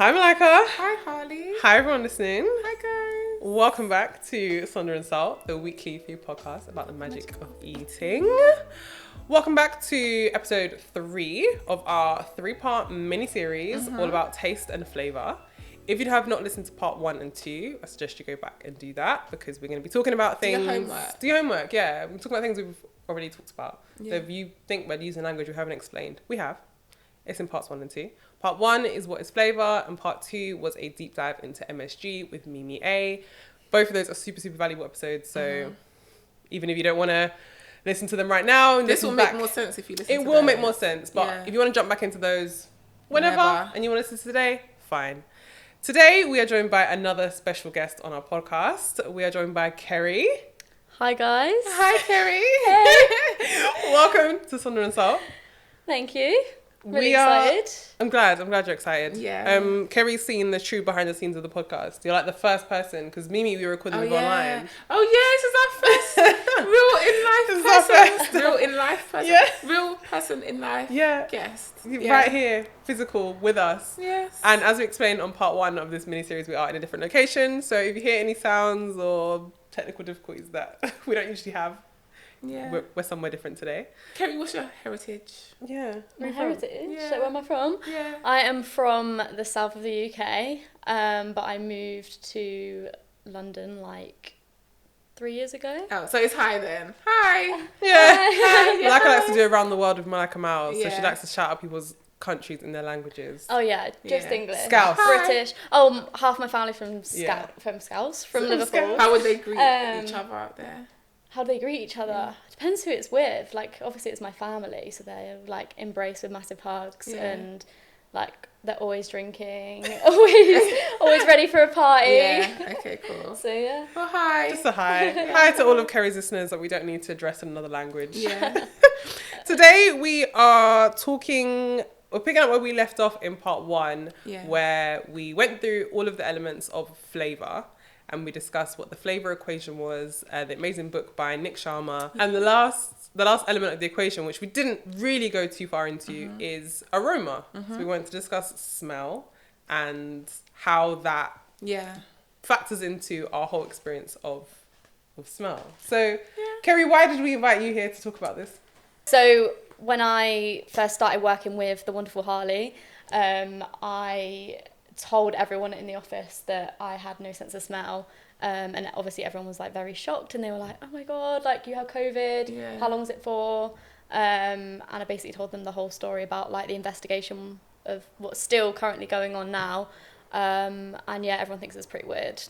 Hi Malika. Hi Harley. Hi everyone listening. Hi guys. Welcome back to Sonder Salt, the weekly food podcast about the magic of eating. Welcome back to episode 3 of our 3-part mini-series all about taste and flavour. If you have not listened to part 1 and 2, I suggest you go back and do that because we're going to be talking about things... Do your homework, yeah. We're talking about things we've already talked about. Yeah. So if you think we're using language we haven't explained, we have. It's in parts 1 and 2. Part 1 is what is flavour, and part 2 was a deep dive into MSG with Mimi A. Both of those are super, super valuable episodes. So even if you don't want to listen to them right now, this will make more sense if you listen to them. It will make more sense. But if you want to jump back into those whenever and you want to listen to today, fine. Today, we are joined by another special guest on our podcast. We are joined by Kerry. Hi, guys. Hi, Kerry. Hey. Welcome to Sonder and Salt. Thank you. Really excited. I'm glad you're excited. Yeah. Kerry's seen the true behind the scenes of the podcast. You're like the first person, because Mimi, we were recording with online. Oh yeah, this is our first real in life person. Yeah. Real person in life guest. Yeah. Right here, physical, with us. Yes. And as we explained on part 1 of this mini-series, we are in a different location. So if you hear any sounds or technical difficulties that we don't usually have, we're somewhere different today. Kerry, what's your heritage? Yeah. My heritage? Yeah. So where am I from? Yeah. I am from the south of the UK, but I moved to London like 3 years ago. Oh, so it's hi then. Hi. Yeah. Hi. Malika likes to do around the world with Malika Miles. So she Yeah. likes to shout out people's countries in their languages. Oh yeah, just Yeah. English. Scouse. Hi. British. Oh, half my family from Yeah. Scouse, from Liverpool. How would they greet each other out there? How do they greet each other? Depends who it's with. Like, obviously it's my family, so they're like embraced with massive hugs and like they're always drinking, always ready for a party. Yeah. Okay, cool. So yeah. Oh, hi. Just a hi. Hi to all of Kerry's listeners that we don't need to address in another language. Yeah. Today we're picking up where we left off in part 1, where we went through all of the elements of flavour and we discussed what the flavour equation was, the amazing book by Nick Sharma. And the last element of the equation, which we didn't really go too far into, is aroma. So we wanted to discuss smell and how that factors into our whole experience of smell. So, Kerry, why did we invite you here to talk about this? So when I first started working with the wonderful Harley, I told everyone in the office that I had no sense of smell. And obviously everyone was like very shocked and they were like, oh my God, like you have COVID, how long is it for? And I basically told them the whole story about like the investigation of what's still currently going on now. And yeah, everyone thinks it's pretty weird.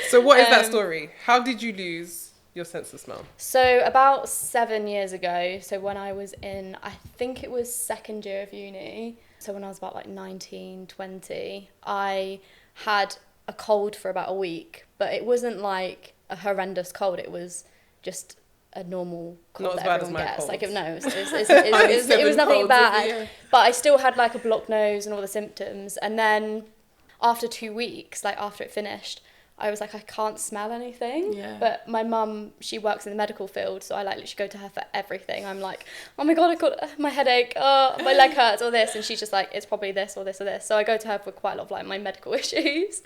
So what is that story? How did you lose your sense of smell? So about 7 years ago, so when I was in, I think it was second year of uni, so when I was about like 19, 20, I had a cold for about a week, but it wasn't like a horrendous cold, it was just a normal cold that everyone gets. Like, it was nothing bad, but I still had like a blocked nose and all the symptoms. And then after 2 weeks, like after it finished, I was like, I can't smell anything. Yeah. But my mum, she works in the medical field, so I like literally go to her for everything. I'm like, oh my God, I got my headache, oh, my leg hurts, or this. And she's just like, it's probably this or this or this. So I go to her for quite a lot of like my medical issues.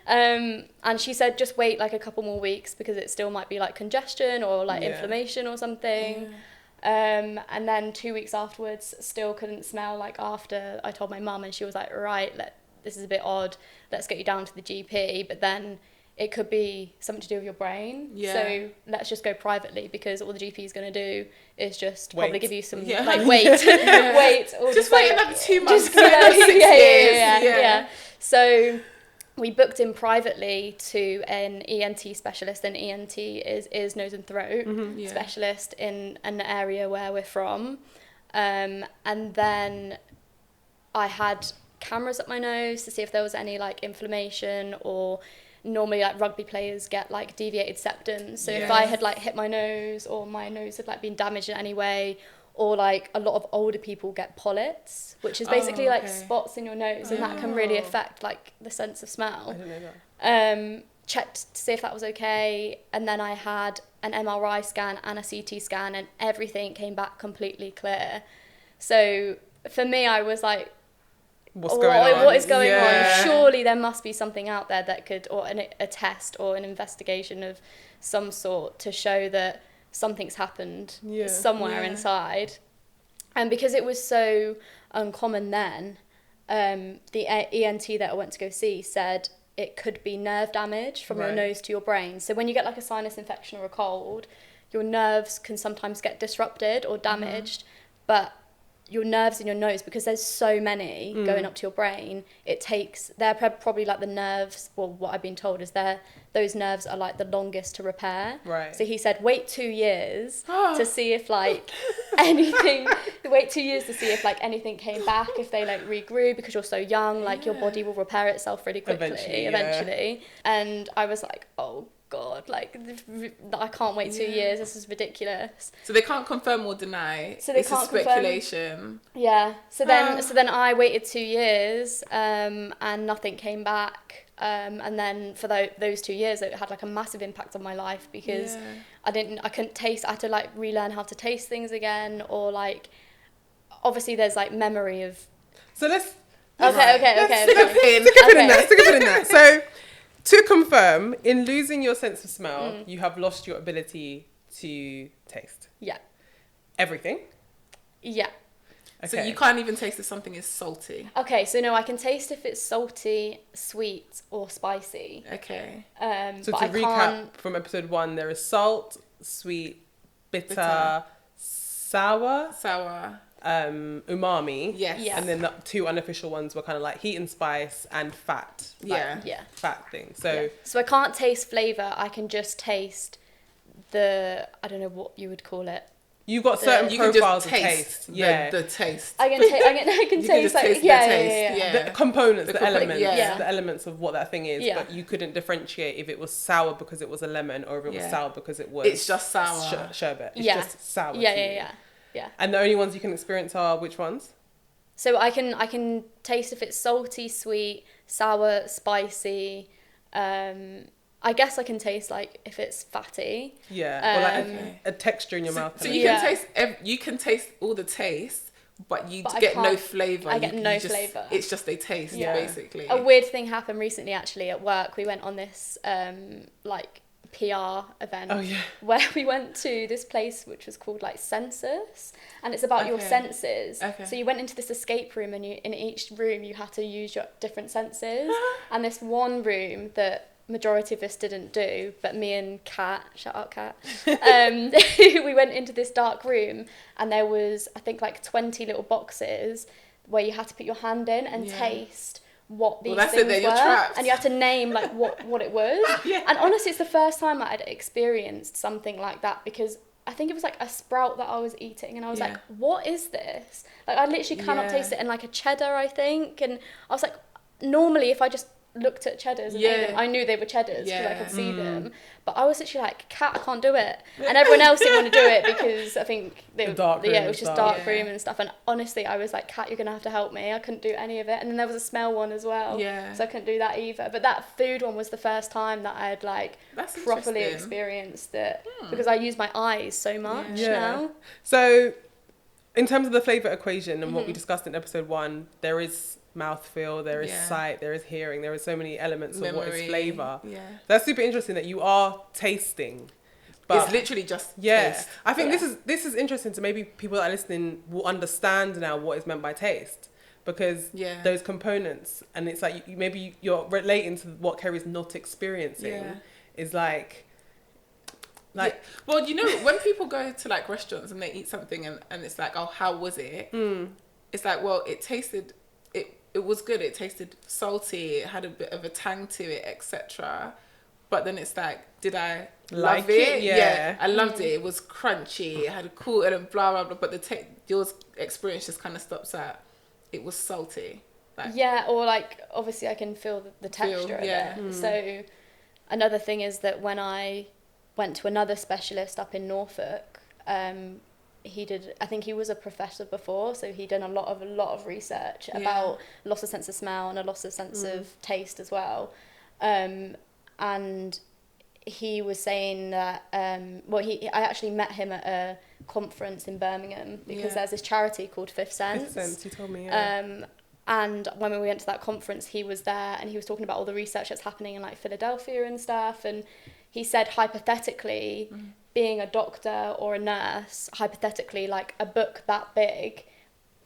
And she said, just wait like a couple more weeks because it still might be like congestion or like inflammation or something. And then 2 weeks afterwards, still couldn't smell like after I told my mum, and she was like, right, this is a bit odd, let's get you down to the GP. But then it could be something to do with your brain. Yeah. So let's just go privately because all the GP is going to do is just probably give you some like wait, or just wait like, another 2 months. Yeah. So we booked in privately to an ENT specialist, and ENT is ears, nose and throat specialist in an area where we're from. And then I had cameras up my nose to see if there was any like inflammation, or normally like rugby players get like deviated septums, so if I had like hit my nose or my nose had like been damaged in any way, or like a lot of older people get polyps, which is basically like spots in your nose, and that can really affect like the sense of smell. I didn't know that. Checked to see if that was okay, and then I had an MRI scan and a CT scan, and everything came back completely clear. So for me, I was like, what is going on? Surely there must be something out there that could, or a test or an investigation of some sort to show that something's happened somewhere inside. And because it was so uncommon then, the ENT that I went to go see said it could be nerve damage from your nose to your brain. So when you get like a sinus infection or a cold, your nerves can sometimes get disrupted or damaged, but your nerves in your nose, because there's so many going up to your brain, they're probably like the nerves, well, what I've been told is those nerves are like the longest to repair. Right. So he said, wait 2 years to see if like anything anything came back, if they like regrew, because you're so young, like your body will repair itself really quickly eventually. And I was like, oh God, like I can't wait 2 years. This is ridiculous. So they can't confirm or deny. So they can't speculation. Yeah. So then I waited 2 years, and nothing came back. And then for those 2 years, it had like a massive impact on my life, because I couldn't taste. I had to like relearn how to taste things again, or like obviously there's like memory of. So let's. Okay. Stick a pin in that. So. To confirm, in losing your sense of smell, you have lost your ability to taste. Yeah. Everything? Yeah. Okay. So you can't even taste if something is salty? Okay, so no, I can taste if it's salty, sweet, or spicy. Okay. So to recap from episode 1, there is salt, sweet, bitter. Sour. Umami. Yes. Yeah. And then the 2 unofficial ones were kind of like heat and spice and fat. Fat thing. So I can't taste flavour. I can just taste I don't know what you would call it. You've got certain profiles of taste. The taste. I can taste like the components, the elements, the elements of what that thing is. But you couldn't differentiate if it was sour because it was a lemon, or if it was sour because it was. It's just sour. Sherbet. It's just sour. Yeah. And the only ones you can experience are which ones? So I can taste if it's salty, sweet, sour, spicy. I guess I can taste like if it's fatty. Yeah, or like a texture in your mouth. So you can taste all the taste, but get no flavour. I get no flavour. It's just a taste, basically. A weird thing happened recently actually at work. We went on this like PR event where we went to this place which was called like Census, and it's about your senses. So you went into this escape room, and in each room you had to use your different senses. And this one room that majority of us didn't do, but me and Kat, shout out Kat, we went into this dark room, and there was I think like 20 little boxes where you had to put your hand in and taste what these things were, and you had to name like what it was. And honestly, it's the first time I'd experienced something like that, because I think it was like a sprout that I was eating, and I was like, what is this? Like I literally cannot taste it. And like a cheddar, I think, and I was like, normally if I just looked at cheddars and ate them, I knew they were cheddars because I could see them, but I was literally like, Kat, I can't do it, and everyone else didn't want to do it because I think it was just dark room and stuff. And honestly, I was like, Kat, you're gonna have to help me. I couldn't do any of it. And then there was a smell one as well, so I couldn't do that either. But that food one was the first time that I had like properly experienced it, because I use my eyes so much now. So in terms of the flavour equation and what we discussed in episode 1, there is mouthfeel, there is sight, there is hearing, there are so many elements of what is flavour. That's super interesting that you are tasting, but it's literally just taste. I think this is interesting, to maybe people that are listening will understand now what is meant by taste, because those components, and it's like maybe you're relating to what Kerry's not experiencing is like well, you know, when people go to like restaurants and they eat something and it's like, oh, how was it? It's like, well, it was good. It tasted salty. It had a bit of a tang to it, etc. But then it's like, did I love it? Yeah, I loved it. It was crunchy. It had a cool and blah blah blah. But yours experience just kind of stops at it was salty. Like, or like obviously I can feel the texture of it. So another thing is that when I went to another specialist up in Norfolk, I think he was a professor before, so he'd done a lot of research about loss of sense of smell and a loss of sense of taste as well. And he was saying that, I actually met him at a conference in Birmingham, because there's this charity called Fifth Sense. Fifth Sense, you told me, And when we went to that conference, he was there and he was talking about all the research that's happening in like Philadelphia and stuff. And he said, hypothetically, being a doctor or a nurse, hypothetically, like a book that big,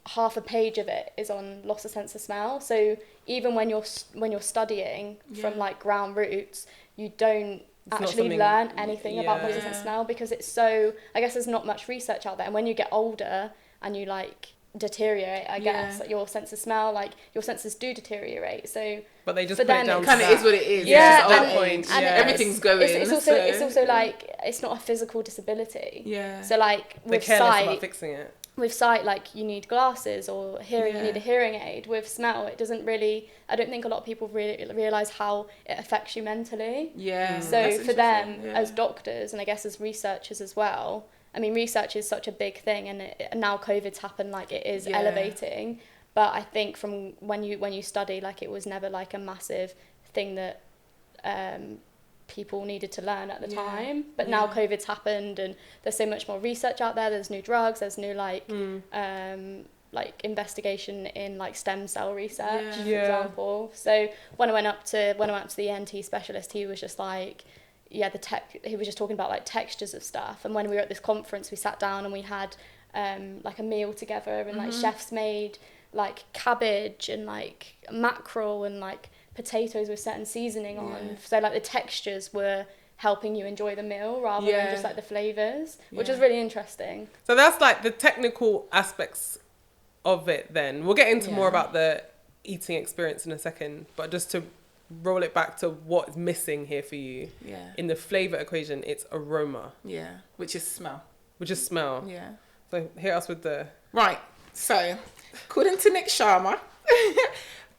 half a page of it is on loss of sense of smell. So even when you're studying from like ground roots, you don't actually learn anything about loss of sense of smell, because it's so, I guess there's not much research out there. And when you get older and you like deteriorate, I guess, like your sense of smell, like your senses do deteriorate. So but they just for put them, it down it kind of is what it is. Yeah, it's and, point. and everything's going. It's also like, it's not a physical disability. Yeah. So like with they're careless sight, about fixing it. With sight, like you need glasses, or hearing, you need a hearing aid. With smell, it doesn't really, I don't think a lot of people really realise how it affects you mentally. Yeah. So for them, as doctors, and I guess as researchers as well, I mean, research is such a big thing, and now COVID's happened, like it is elevating. But I think from when you study, like it was never like a massive thing that people needed to learn at the time. But now COVID's happened, and there's so much more research out there. There's new drugs. There's new like investigation in like stem cell research, for example. So when I went up to the ENT specialist, he was just like, he was just talking about like textures of stuff. And when we were at this conference, we sat down and we had like a meal together, and like chefs made like cabbage and like mackerel and like potatoes with certain seasoning on. So like the textures were helping you enjoy the meal rather than just like the flavours, which is really interesting. So that's like the technical aspects of it then. We'll get into more about the eating experience in a second, but just to roll it back to what's missing here for you. In the flavour equation, it's aroma. Which is smell. So hit us with the... Right. So, according to Nick Sharma,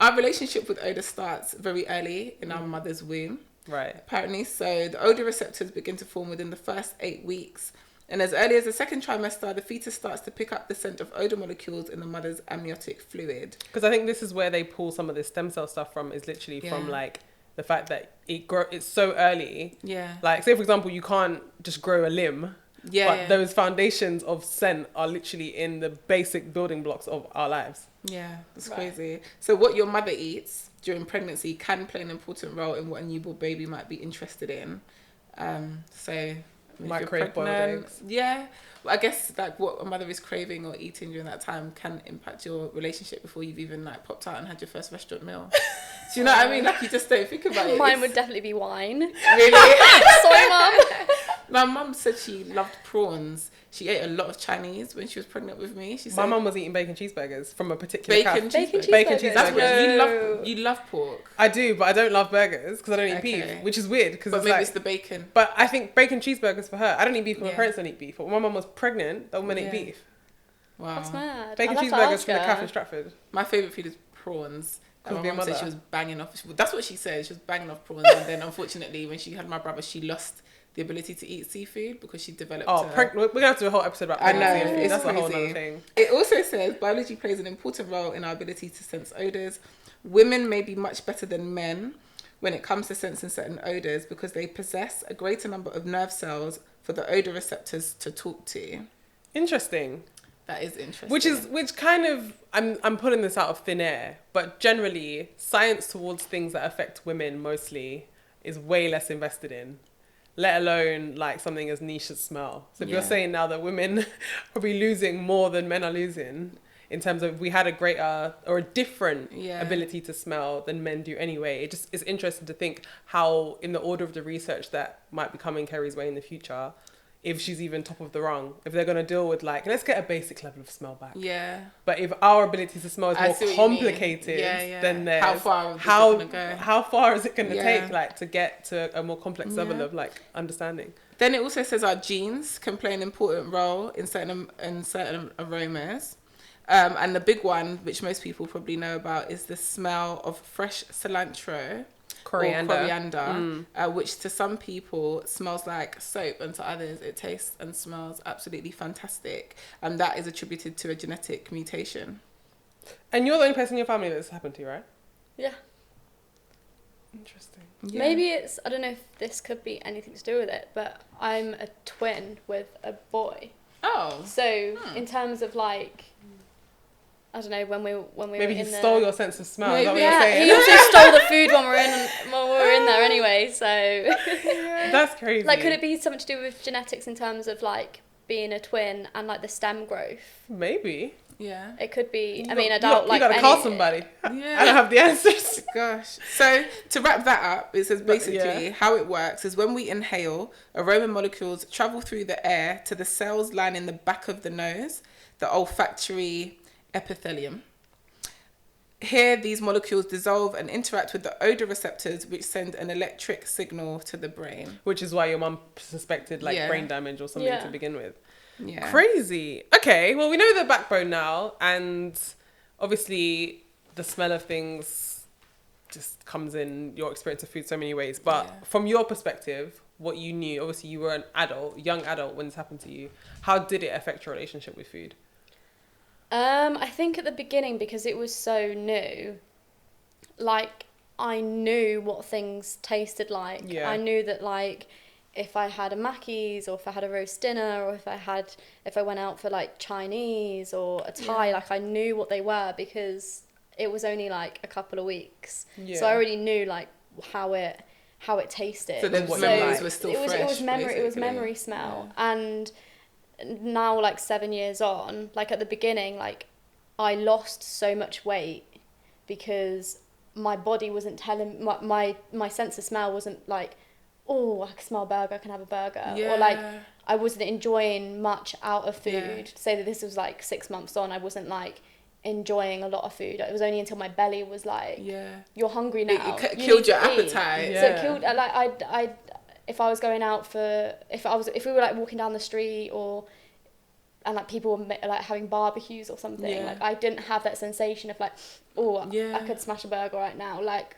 our relationship with odour starts very early in our mother's womb. Right. Apparently. So the odour receptors begin to form within the first 8 weeks. And as early as the second trimester, the fetus starts to pick up the scent of odour molecules in the mother's amniotic fluid. Because I think this is where they pull some of this stem cell stuff from, is literally from like the fact that it's so early. Like, say for example, you can't just grow a limb. Those foundations of scent are literally in the basic building blocks of our lives. That's crazy. So what your mother eats during pregnancy can play an important role in what a newborn baby might be interested in. So microwave boiled eggs. Well, I guess like what a mother is craving or eating during that time can impact your relationship before you've even like popped out and had your first restaurant meal. Do you know what I mean? Like you just don't think about it. Mine would definitely be wine. Really? Sorry, Mum. My mum said she loved prawns. She ate a lot of Chinese when she was pregnant with me. She said my mum was eating bacon cheeseburgers from a particular bacon cheeseburgers. That's what you love pork. I do, but I don't love burgers because I don't eat beef, which is weird. But maybe it's the bacon. But I think bacon cheeseburgers for her. I don't eat beef, but my parents don't eat beef. But when my mum was pregnant, that woman ate beef. Wow. That's mad. Bacon cheeseburgers from the cafe in Stratford. My favourite food is prawns. And my mum said she was banging off. That's what she said. She was banging off prawns, and then unfortunately, when she had my brother, she lost the ability to eat seafood because she developed. We're gonna have to do a whole episode about pregnancy. I know, that's crazy. A whole other thing. It also says biology plays an important role in our ability to sense odors. Women may be much better than men when it comes to sensing certain odors because they possess a greater number of nerve cells for the odor receptors to talk to. Interesting. That is interesting. Which kind of, I'm pulling this out of thin air, but generally science towards things that affect women mostly is way less invested in, let alone like something as niche as smell. So if you're saying now that women are probably losing more than men are losing in terms of we had a greater or a different ability to smell than men do anyway, it's interesting to think how in the order of the research that might be coming Kerry's way in the future, if she's even top of the rung, if they're going to deal with like, let's get a basic level of smell back. But if our ability to smell is more complicated than theirs, how far is it going to take like to get to a more complex level of like understanding? Then it also says our genes can play an important role in certain aromas. And the big one, which most people probably know about, is the smell of fresh cilantro. Coriander, which to some people smells like soap, and to others it tastes and smells absolutely fantastic, and that is attributed to a genetic mutation. And you're the only person in your family that's happened to, right? Yeah. Interesting. Maybe it's, I don't know if this could be anything to do with it, but I'm a twin with a boy. Oh. So in terms of like I don't know, when we maybe were in he stole your sense of smell. Is that what you're yeah, saying? he also stole the food when we were in there anyway. So that's crazy. Like, could it be something to do with genetics in terms of like being a twin and like the stem growth? Maybe. Yeah, it could be. I doubt you gotta call somebody. Yeah. I don't have the answers. Gosh. So to wrap that up, it says basically how it works is when we inhale, aroma molecules travel through the air to the cells lining the back of the nose, the olfactory epithelium. Here, these molecules dissolve and interact with the odor receptors, which send an electric signal to the brain. Which is why your mum suspected brain damage or something to begin with. Yeah. Crazy. Okay, well, we know the backbone now, and obviously the smell of things just comes in your experience of food so many ways. But from your perspective, what you knew, obviously you were an adult, young adult when this happened to you. How did it affect your relationship with food? I think at the beginning, because it was so new, like, I knew what things tasted like. Yeah. I knew that, like, if I had a Mackey's or if I had a roast dinner or if I went out for, like, Chinese or a Thai, like, I knew what they were because it was only, like, a couple of weeks. Yeah. So I already knew, like, how it tasted. So the memories were still fresh, it was memory smell. Yeah. And now, like 7 years on, like at the beginning, like I lost so much weight because my body wasn't telling, my sense of smell wasn't like, oh, I can smell a burger, I can have a burger. Or like I wasn't enjoying much out of food. Yeah. Say that this was like 6 months on, I wasn't like enjoying a lot of food. It was only until my belly was like, you're hungry now. It killed your appetite. Yeah. So it killed, like if I was going out if we were like walking down the street and like people were like having barbecues or something, like I didn't have that sensation of like, I could smash a burger right now. Like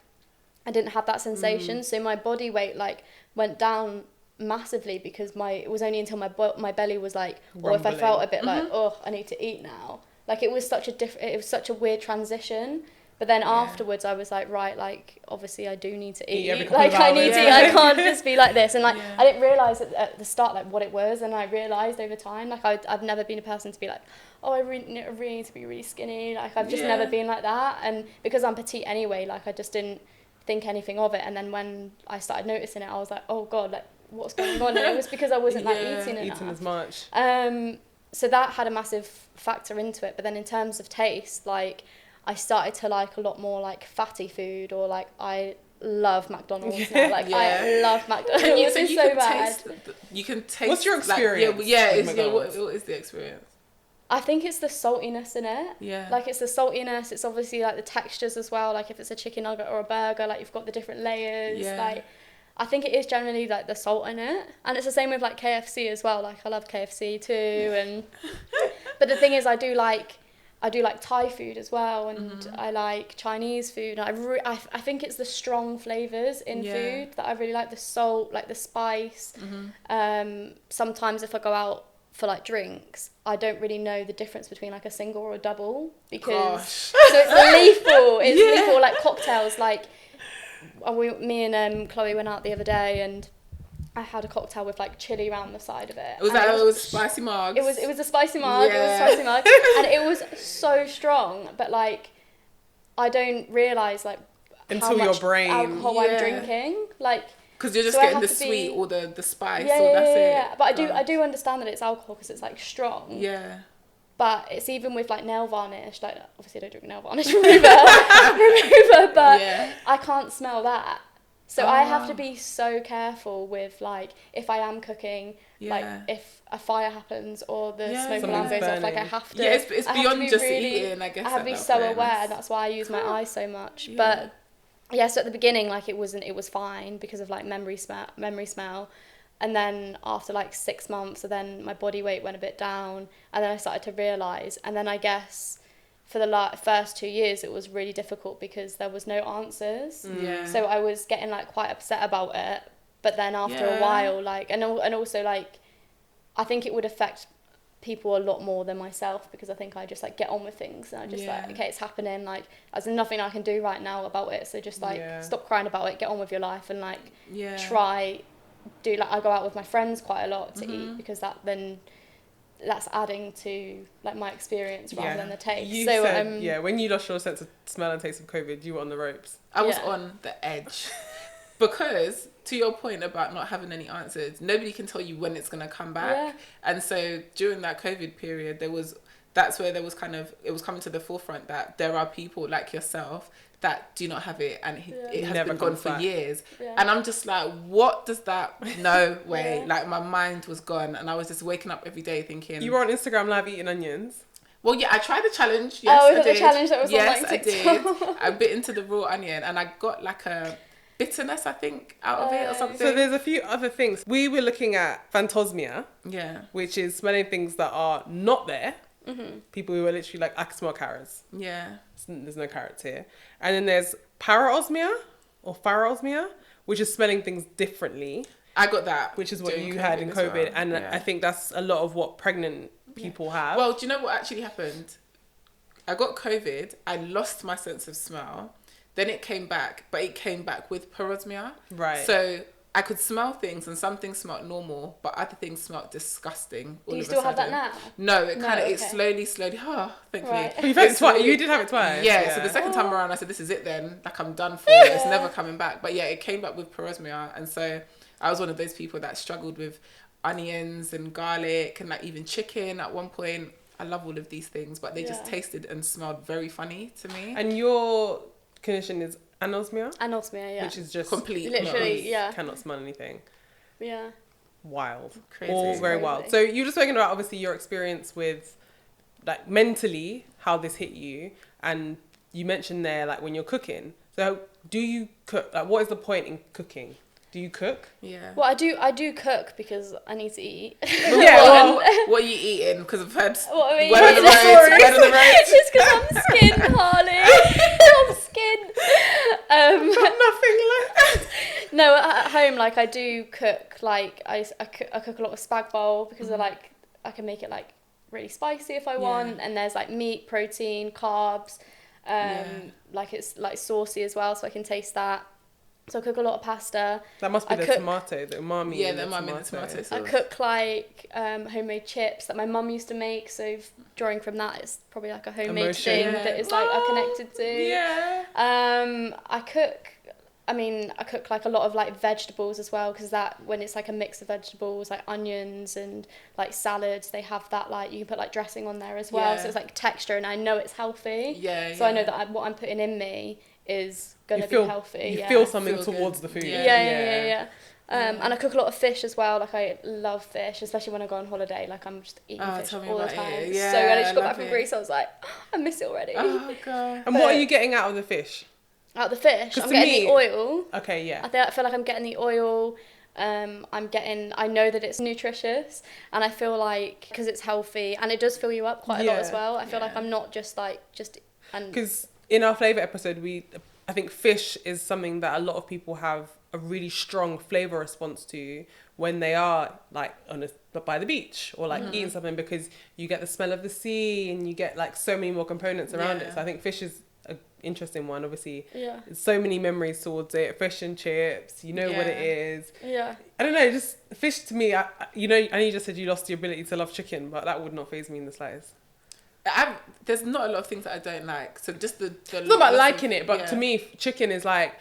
I didn't have that sensation. So my body weight like went down massively because it was only until my belly was like, or if I felt a bit like, I need to eat now. Like it was such a weird transition. But then afterwards, I was like, right, like, obviously I do need to eat. Like, I need to eat. I can't just be like this. And, like, I didn't realise at the start, like, what it was. And I realised over time, like, I've never been a person to be like, I really need to be really skinny. Like, I've just never been like that. And because I'm petite anyway, like, I just didn't think anything of it. And then when I started noticing it, I was like, oh, God, like, what's going on? And it was because I wasn't, like, eating as much. So that had a massive factor into it. But then in terms of taste, like, I started to like a lot more like fatty food, or like I love McDonald's now. Like I love McDonald's. So you can bad. You can taste. What's your experience? What is the experience? I think it's the saltiness in it. Yeah. Like it's the saltiness. It's obviously like the textures as well. Like if it's a chicken nugget or a burger, like you've got the different layers. Yeah. Like I think it is generally like the salt in it, and it's the same with like KFC as well. Like I love KFC too, and but the thing is, I do like Thai food as well, and I like Chinese food. I think it's the strong flavours in food that I really like, the salt, like the spice. Sometimes if I go out for like drinks, I don't really know the difference between like a single or a double because so it's lethal. It's lethal, like cocktails. Like me and Chloe went out the other day and I had a cocktail with like chili around the side of it. It was spicy mugs. It was a spicy mug. Yeah. It was a spicy mug, and it was so strong. But like, I don't realise like until how much your brain alcohol I'm drinking. Like because you're just getting the sweet or the spice. Yeah, that's it. Yeah. But I do understand that it's alcohol because it's like strong. Yeah. But it's even with like nail varnish. Like obviously I don't drink nail varnish remover, but I can't smell that. So I have to be so careful with like if I am cooking, like if a fire happens or the smoke alarm goes off, like I have to. Yeah, it's beyond just eating. I guess I have to be so aware. That's why I use my eyes so much. Yeah. But so at the beginning, like it was fine because of like memory smell, and then after like 6 months, so then my body weight went a bit down, and then I started to realise, and then I guess. For the first 2 years, it was really difficult because there was no answers. Yeah. So I was getting like quite upset about it. But then after a while, like, and also like, I think it would affect people a lot more than myself because I think I just like get on with things and I just like, okay, it's happening. Like, there's nothing I can do right now about it. So just like stop crying about it, get on with your life, and like I go out with my friends quite a lot to eat because that then that's adding to like my experience rather than the taste. You said, when you lost your sense of smell and taste of COVID, you were on the ropes. I was on the edge. Because, to your point about not having any answers, nobody can tell you when it's going to come back. Yeah. And so during that COVID period, that's where there was it was coming to the forefront that there are people like yourself that do not have it, and it has been gone for years. Yeah. And I'm just like, what does that, no way. Yeah. Like, my mind was gone, and I was just waking up every day thinking. You were on Instagram live eating onions. Well, yeah, I tried the challenge. Yes, I did. The challenge that was on like TikTok? Yes, I did. I bit into the raw onion, and I got like a bitterness, I think, out of it or something. So there's a few other things. We were looking at phantosmia, which is smelling things that are not there. Mm-hmm. People who are literally like, I can smell carrots. Yeah. There's no carrots here. And then there's parosmia or pharosmia, which is smelling things differently. I got that. Which is what you had in COVID. Well. And I think that's a lot of what pregnant people have. Well, do you know what actually happened? I got COVID. I lost my sense of smell. Then it came back, but it came back with parosmia. Right. So I could smell things, and some things smelled normal, but other things smelled disgusting. Do you still have that now? No, it slowly, thankfully. Right. You've had it twice. You did have it twice. Yeah, so the second time around, I said, this is it then. Like, I'm done for it. It's never coming back. But yeah, it came back with parosmia. And so I was one of those people that struggled with onions and garlic and like even chicken at one point. I love all of these things, but they just tasted and smelled very funny to me. And your condition is anosmia? Anosmia, yeah. Which is just complete. Literally, cannot smell anything. Yeah. Wild. Crazy. All very wild. So you were just talking about obviously your experience with like mentally how this hit you, and you mentioned there like when you're cooking. So do you cook? Like, what is the point in cooking? Do you cook? Yeah. Well, I do cook because I need to eat. What are you eating? Because I've heard word on the road. Just because I'm skin, Harley. I'm skin. Nothing left. No, at home, like I do cook. Like I cook a lot of spag bowl because I can make it like really spicy if I want, and there's like meat, protein, carbs. Like it's like saucy as well, so I can taste that. So I cook a lot of pasta. That must be the umami. The umami in the tomato sauce. I cook like homemade chips that my mum used to make. So drawing from that, it's probably like a homemade thing that is like I'm connected to. Yeah. I cook like a lot of like vegetables as well, because that when it's like a mix of vegetables, like onions and like salads, they have that like you can put like dressing on there as well. So it's like texture, and I know it's healthy. So I know that what I'm putting in me is gonna be healthy. You feel something towards the food. Yeah. And I cook a lot of fish as well. Like I love fish, especially when I go on holiday. Like I'm just eating fish all the time. Yeah, so when I just got back from Greece, I was like, I miss it already. Oh god. And what are you getting out of the fish? Out of the fish, I'm getting the oil. Okay, yeah. I feel like I'm getting the oil. I know that it's nutritious, and I feel like because it's healthy and it does fill you up quite a lot as well. I feel like I'm not just because in our flavour episode, I think fish is something that a lot of people have a really strong flavour response to when they are like by the beach or like eating something, because you get the smell of the sea and you get like so many more components around it. So I think fish is an interesting one. Obviously, so many memories towards it. Fish and chips, what it is. Yeah. I don't know, just fish to me, I know you just said you lost your ability to love chicken, but that would not faze me in the slightest. There's not a lot of things that I don't like. So just the it's not about liking it, but to me, chicken is like,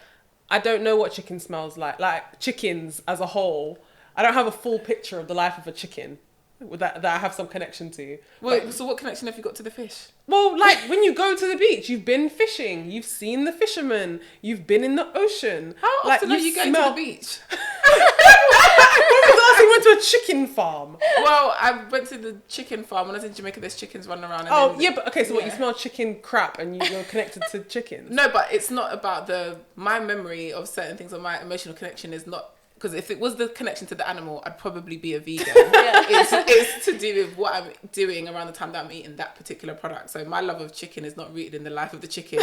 I don't know what chicken smells like. Like chickens as a whole, I don't have a full picture of the life of a chicken that I have some connection to. Well, so what connection have you got to the fish? Well, like when you go to the beach, you've been fishing, you've seen the fishermen, you've been in the ocean. How often are you going to the beach? When was the last time you went to a chicken farm? Well, I went to the chicken farm when I was in Jamaica. There's chickens running around. But okay, so what, you smell chicken crap and you're connected to chickens? No, but it's not about my memory of certain things, or my emotional connection is not. Because if it was the connection to the animal, I'd probably be a vegan. It's to do with what I'm doing around the time that I'm eating that particular product. So my love of chicken is not rooted in the life of the chicken.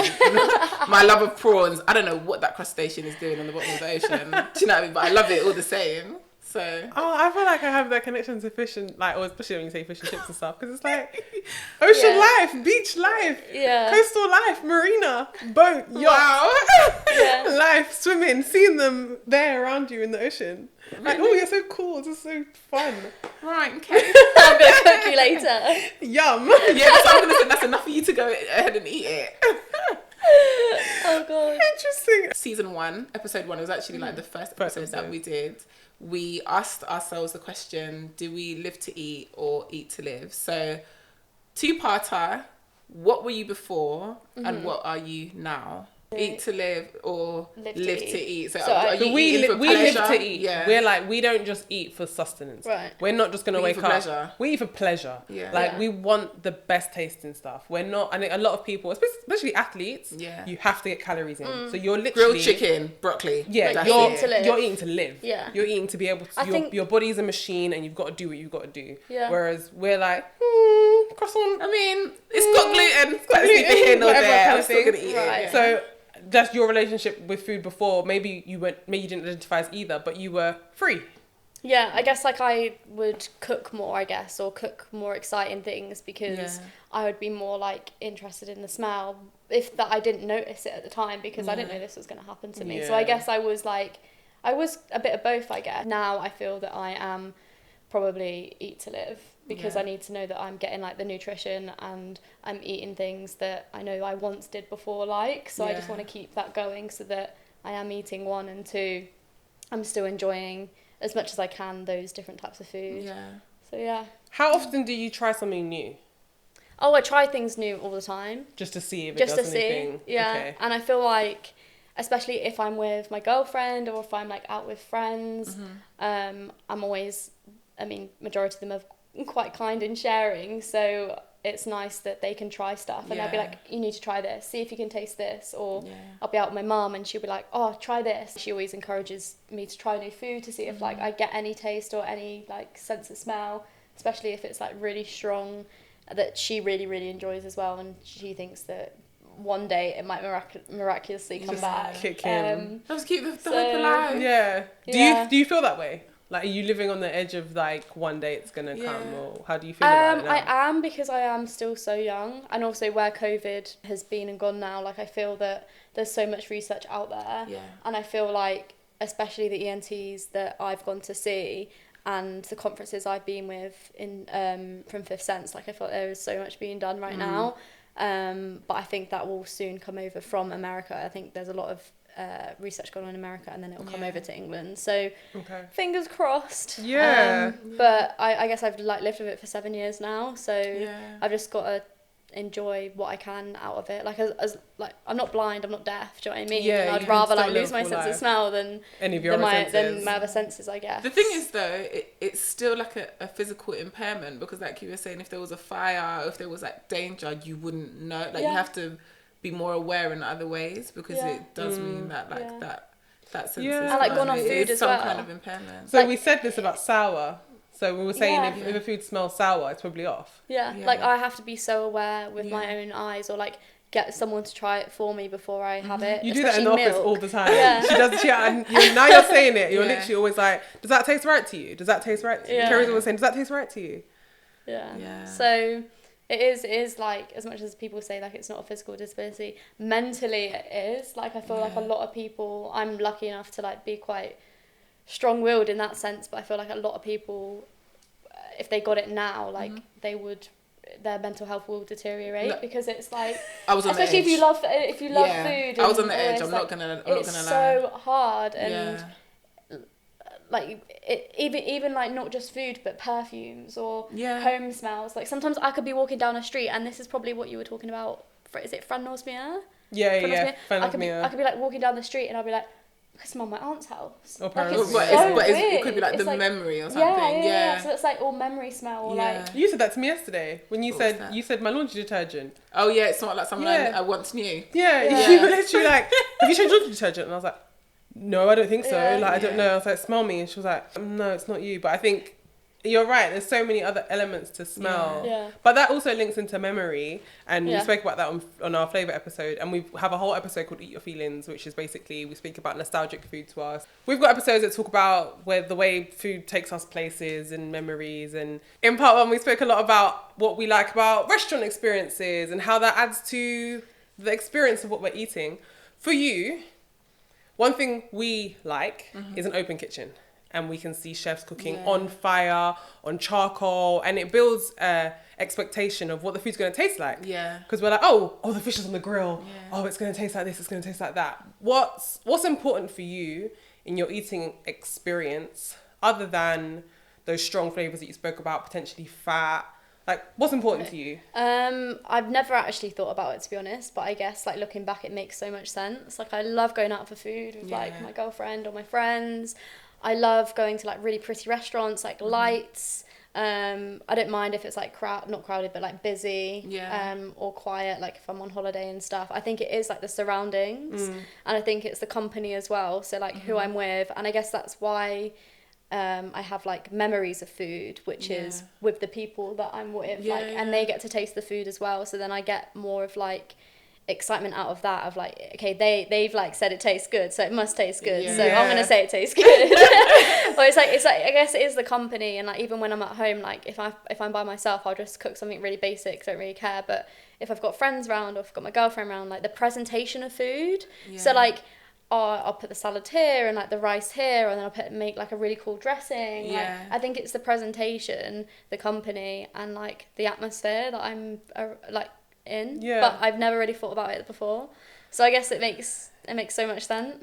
My love of prawns, I don't know what that crustacean is doing on the bottom of the ocean. Do you know what I mean? But I love it all the same. So I feel like I have that connection to fish and like, or especially when you say fish and chips and stuff, because it's like ocean life, beach life, coastal life, marina, boat, yacht, life, swimming, seeing them there around you in the ocean. Like, oh, you're so cool. This is so fun. Right, okay. I'm gonna cook you later. Yum. Yeah, that's what I'm gonna say. That's enough for you to go ahead and eat it. Oh god. Interesting. Season 1, episode 1 was actually like the first episode that we did. We asked ourselves the question, do we live to eat or eat to live? So 2-parter, what were you before and what are you now? Eat to live or live to eat. So are you eating for pleasure? Live to eat. Yeah. We're like, we don't just eat for sustenance. Right. We're not just going to wake up. Pleasure. We eat for pleasure. Yeah. Like, we want the best tasting stuff. We're not, and a lot of people, especially athletes, you have to get calories in. So you're literally... Grilled chicken, broccoli. Yeah, like you're eating to live. Yeah. You're eating to be able to... Your body's a machine and you've got to do what you've got to do. Yeah. Whereas we're like, croissant. I mean, it's got gluten. It's got gluten here or there. I'm still going to eat it. So... That's your relationship with food before. Maybe you didn't identify as either, but you were free. Yeah, I guess like I would cook more, I guess, or cook more exciting things because I would be more like interested in the smell if that I didn't notice it at the time because I didn't know this was going to happen to me. So I guess I was a bit of both, I guess. Now I feel that I am probably eat to live because I need to know that I'm getting like the nutrition and I'm eating things that I know I once did before I just want to keep that going so that I am eating 1 and 2 I'm still enjoying as much as I can those different types of food. So how often do you try something new? I try things new all the time just to see if it does anything. Okay. And I feel like especially if I'm with my girlfriend or if I'm like out with friends I'm always, I mean, majority of them are quite kind in sharing, so it's nice that they can try stuff and they'll be like, you need to try this, see if you can taste this, or I'll be out with my mum and she'll be like, oh, try this. She always encourages me to try new food to see if like I get any taste or any like sense of smell, especially if it's like really strong that she really, really enjoys as well, and she thinks that one day it might miraculously come back. Kick in. That was cute. The hope alive. Yeah. Do you feel that way? Like, are you living on the edge of like one day it's gonna come, or how do you feel about it now? I am, because I am still so young, and also where COVID has been and gone now, like I feel that there's so much research out there, and I feel like especially the ENTs that I've gone to see and the conferences I've been with in from Fifth Sense, like I feel there is so much being done right now, but I think that will soon come over from America. I think there's a lot of research going on in America, and then it'll come over to England, so fingers crossed. But I guess I've like lived with it for 7 years now, so I've just got to enjoy what I can out of it. Like as like I'm not blind, I'm not deaf, do you know what I mean? And I'd rather like lose my sense of smell than any of your than my other senses, I guess. The thing is though, it's still like a physical impairment, because like you were saying, if there was a fire, if there was like danger, you wouldn't know. Like you have to be more aware in other ways, because it does mean that like that sense of and like gone off food as well, some kind of impairment. So like, we said this about sour. So we were saying if a food smells sour, it's probably off. Like I have to be so aware with my own eyes, or like get someone to try it for me before I have it. You do that in the office all the time. She does. Now you're saying it. You're literally always like, does that taste right to you? Does that taste right to you? Kerry's always saying, does that taste right to you? So it is like, as much as people say like it's not a physical disability, mentally it is. Like I feel like a lot of people, I'm lucky enough to like be quite strong-willed in that sense, but I feel like a lot of people, if they got it now, like their mental health will deteriorate, because it's like, I was on especially the edge. if you love food. I was on the edge. I'm not gonna lie. It's so hard, and like even like not just food but perfumes or home smells. Like sometimes I could be walking down a street, and this is probably what you were talking about. Is it Frannåsmere? I could be like walking down the street and I'll be like, I smell my aunt's house. Or like, it could be like it's the like, memory or something. So it's like all memory smell. Or like you said that to me yesterday when you said my laundry detergent. Oh yeah, it's not like something I once knew. You were literally like, have you changed laundry detergent? And I was like, no, I don't think so. I don't know. I was like, smell me, and she was like, no, it's not you. But I think You're right. There's so many other elements to smell. Yeah. But that also links into memory. And we Yeah. spoke about that on our flavour episode. And we have a whole episode called Eat Your Feelings, which is basically we speak about nostalgic food to us. We've got episodes that talk about the way food takes us places and memories. And in part one, we spoke a lot about what we like about restaurant experiences and how that adds to the experience of what we're eating. For you, one thing we like is an open kitchen. And we can see chefs cooking on fire, on charcoal, and it builds expectation of what the food's going to taste like. Yeah. Because we're like, oh, the fish is on the grill. Yeah. Oh, it's going to taste like this. It's going to taste like that. What's important for you in your eating experience, other than those strong flavors that you spoke about, potentially fat? Like, what's important to you? I've never actually thought about it, to be honest, but I guess like looking back, it makes so much sense. Like, I love going out for food with like my girlfriend or my friends. I love going to like really pretty restaurants, like lights. I don't mind if it's like not crowded, but like busy, or quiet, like if I'm on holiday and stuff. I think it is like the surroundings, and I think it's the company as well. So like who I'm with, and I guess that's why I have like memories of food, which is with the people that I'm with, and they get to taste the food as well. So then I get more of like excitement out of that, of like, okay, they've like said it tastes good, so it must taste good, so I'm gonna say it tastes good. Or it's like I guess it is the company. And like even when I'm at home, like if I'm by myself, I'll just cook something really basic, don't really care. But if I've got friends around, or if I've got my girlfriend around, like the presentation of food, so like I'll put the salad here and like the rice here, and then I'll make like a really cool dressing. Like, I think it's the presentation, the company, and like the atmosphere that I'm like in, but I've never really thought about it before, so I guess it makes so much sense.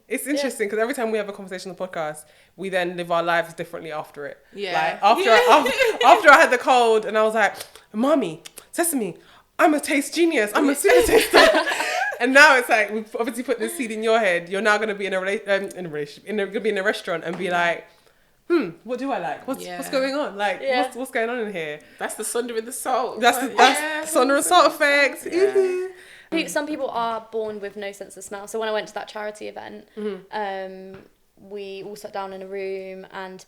It's interesting because every time we have a conversation on the podcast, we then live our lives differently after it. Like after I had the cold and I was like, Mommy, Sesame, I'm a taste genius, I'm a super taster. And now it's like we've obviously put this seed in your head. You're now going to be in a restaurant and be like, what do I like? What's going on? Like, what's going on in here? That's the Sonder in the salt. That's the Sonder Salt effect. Yeah. Some people are born with no sense of smell. So when I went to that charity event, we all sat down in a room, and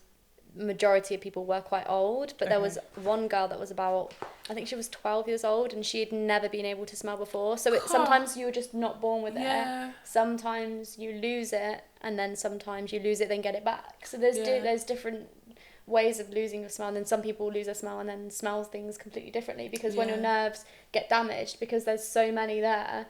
majority of people were quite old, but there was one girl that was about, I think she was 12 years old, and she had never been able to smell before. So sometimes you're just not born with it. Sometimes you lose it, and then sometimes you lose it then get it back. So there's different ways of losing your smell. And then some people lose their smell and then smell things completely differently, because when your nerves get damaged, because there's so many there,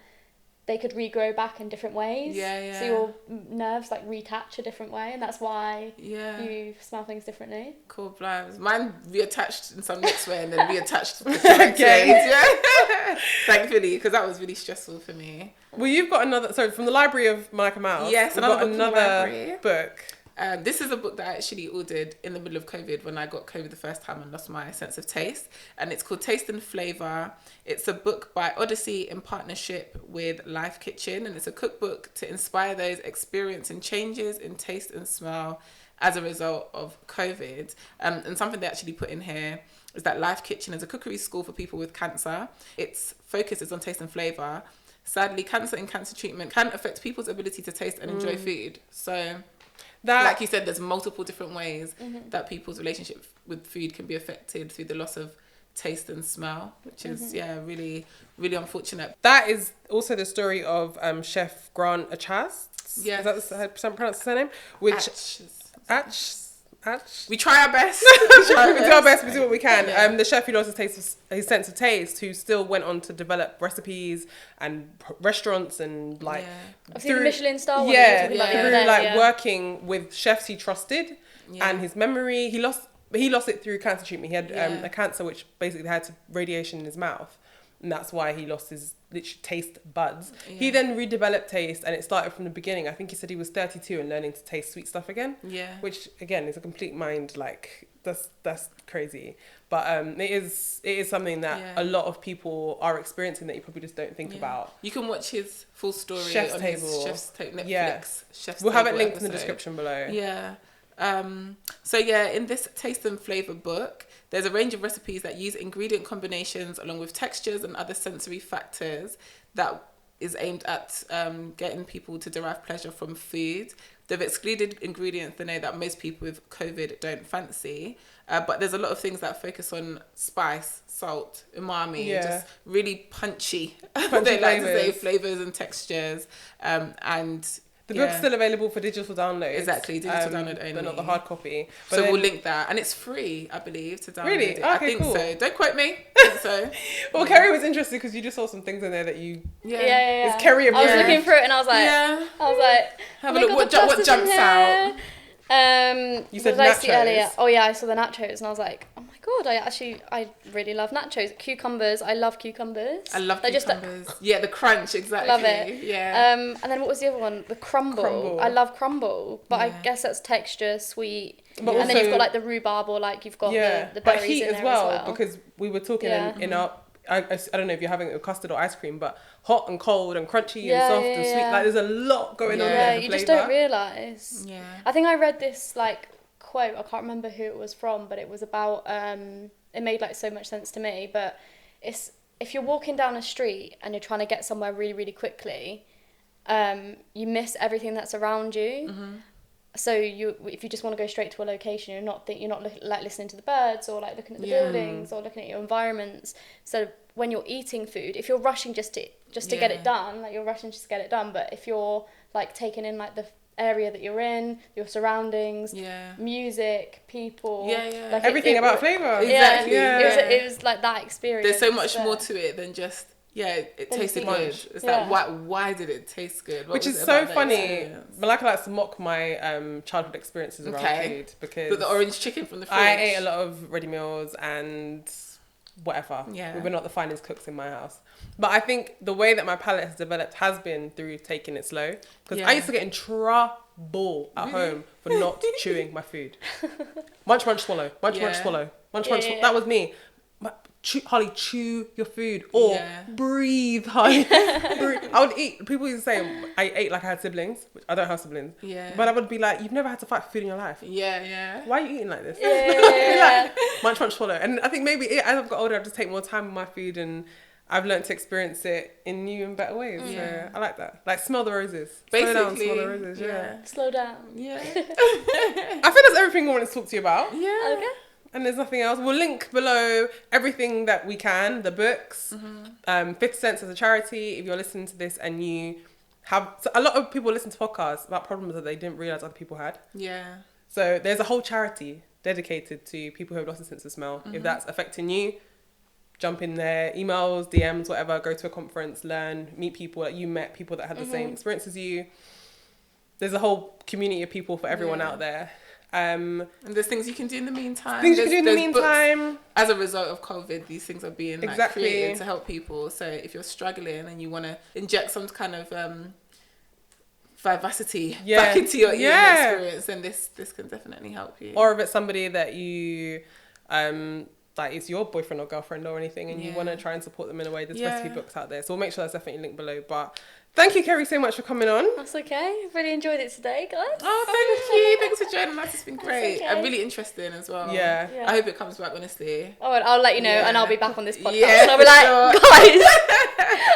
they could regrow back in different ways. So your nerves like reattach a different way, and that's why you smell things differently. Cool, blimes. Mine reattached in some next way and then reattached the correct ways. Thankfully, because that was really stressful for me. Well, you've got another, so from the library of Malika Mouse, yes, another book. This is a book that I actually ordered in the middle of COVID, when I got COVID the first time and lost my sense of taste. And it's called Taste and Flavour. It's a book by Odyssey in partnership with Life Kitchen. And it's a cookbook to inspire those experiencing changes in taste and smell as a result of COVID. And something they actually put in here is that Life Kitchen is a cookery school for people with cancer. Its focus is on taste and flavour. Sadly, cancer and cancer treatment can affect people's ability to taste and enjoy food. So, like you said, there's multiple different ways that people's relationship with food can be affected through the loss of taste and smell, which is really, really unfortunate. That is also the story of Chef Grant Achaz. Yes. Is that how you pronounce his name? Which Ach. We try our best. We do our best. We do what we can. The chef who lost his sense of taste, who still went on to develop recipes and restaurants and like through the Michelin star. Working with chefs he trusted and his memory. He lost it through cancer treatment. He had a cancer which basically had radiation in his mouth, and that's why he lost his taste buds. He then redeveloped taste, and it started from the beginning. I think he said he was 32 and learning to taste sweet stuff again. Which again is a complete mind, like that's crazy. But it is something that a lot of people are experiencing that you probably just don't think about. You can watch his full story Chef's on Table. His Chef's Netflix. Chef's We'll have it Table linked in the episode. description below. In this taste and flavour book, there's a range of recipes that use ingredient combinations along with textures and other sensory factors that is aimed at getting people to derive pleasure from food. They've excluded ingredients they know that most people with COVID don't fancy. But there's a lot of things that focus on spice, salt, umami, just really punchy they like to say flavours and textures. And the book's still available for digital download. Exactly, digital download only. But not the hard copy. But so we'll link that. And it's free, I believe, to download really? it. Okay, I think cool. so. Don't quote me. I think so. Well, Kerry was interested because you just saw some things in there that you... Yeah. It's Kerry I was looking through it and I was like... Have a look. What jumps out? You said what did I see nachos. earlier? Oh yeah, I saw the nachos and I was like, oh my god, I really love nachos. Cucumbers, I love cucumbers. I love cucumbers. The crunch, exactly. Love it. Yeah. And then what was the other one? The crumble. I love crumble, but I guess that's texture, sweet. But and then you've got like the rhubarb, or like you've got the berries but heat in there as well, because we were talking in our... I don't know if you're having it with custard or ice cream, but hot and cold and crunchy and soft and sweet. Like there's a lot going on there. You just don't realise. Yeah. I think I read this like quote, I can't remember who it was from, but it was about it made like so much sense to me, but it's if you're walking down a street and you're trying to get somewhere really, really quickly, you miss everything that's around you. Mm-hmm. So if you just want to go straight to a location, you're not listening to the birds or like looking at the buildings or looking at your environments. So when you're eating food, if you're rushing just to get it done, like you're rushing just to get it done. But if you're like taking in like the area that you're in, your surroundings, music, people, like everything about flavour. Exactly. It was like that experience. There's so much more to it than just. Yeah, it tasted good. It's like, why did it taste good? Which is so funny. Malaka likes to mock my childhood experiences around food because... But the orange chicken from the fridge. I ate a lot of ready meals and whatever. Yeah. We were not the finest cooks in my house. But I think the way that my palate has developed has been through taking it slow. Because I used to get in trouble at home for not chewing my food. Munch, munch, swallow. Munch, munch, swallow. Munch, munch, swallow. That was me. Holly, chew your food or breathe, Holly. I would eat. People used to say I ate like I had siblings, which I don't have siblings. Yeah. But I would be like, you've never had to fight for food in your life. Yeah. Why are you eating like this? Like, munch, munch, swallow. And I think maybe as I've got older, I've just take more time with my food and I've learned to experience it in new and better ways. So I like that. Like smell the roses. Basically, slow down, smell the roses. Yeah. Slow down. Yeah. I think that's everything I wanted to talk to you about. Yeah. Okay. And there's nothing else. We'll link below everything that we can, the books, 50 Cents as a charity. If you're listening to this and you have... So a lot of people listen to podcasts about problems that they didn't realise other people had. Yeah. So there's a whole charity dedicated to people who have lost a sense of smell. If that's affecting you, jump in there, emails, DMs, whatever, go to a conference, learn, meet people that you met, people that had the same experience as you. There's a whole community of people for everyone out there. And there's things you can do in the meantime. As a result of COVID, these things are being created to help people. So if you're struggling and you want to inject some kind of vivacity back into your eating experience, then this can definitely help you. Or if it's somebody that you like it's your boyfriend or girlfriend or anything and you want to try and support them in a way, there's recipe books out there. So we'll make sure that's definitely linked below. But thank you, Kerry, so much for coming on. That's okay. I've really enjoyed it today, guys. Oh, thank you. Thanks for joining us. It's been great. Okay. And really interesting as well. Yeah. I hope it comes back, honestly. Oh, and I'll let you know and I'll be back on this podcast. And I'll be like, guys,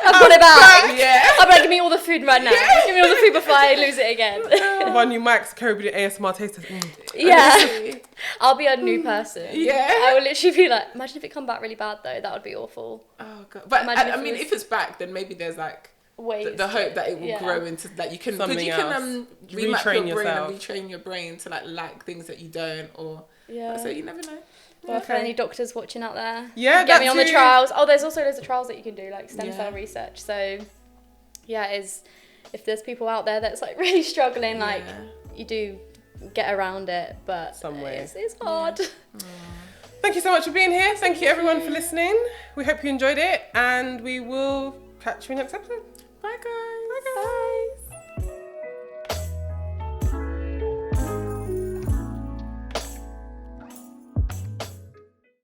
I've got it back. Yeah. I'll be like, give me all the food right now. Yeah. Give me all the food before I lose it again. With our new mics, Kerry will be doing ASMR taste test. Yeah. I'll be a new person. Yeah. I will literally be like, imagine if it come back really bad though. That would be awful. Oh, God. But I mean, if it's back, then maybe there's like, the hope that it will grow into that you can remap your brain and retrain your brain to like things that you don't so you never know. Well, for any doctors watching out there, get me on the trials. Oh, there's also loads of trials that you can do, like stem cell research. So if there's people out there that's like really struggling, like you do get around it, but some way it's hard. Thank you so much for being here. Thank you everyone for listening. We hope you enjoyed it and we will catch you next episode. Bye guys. Bye.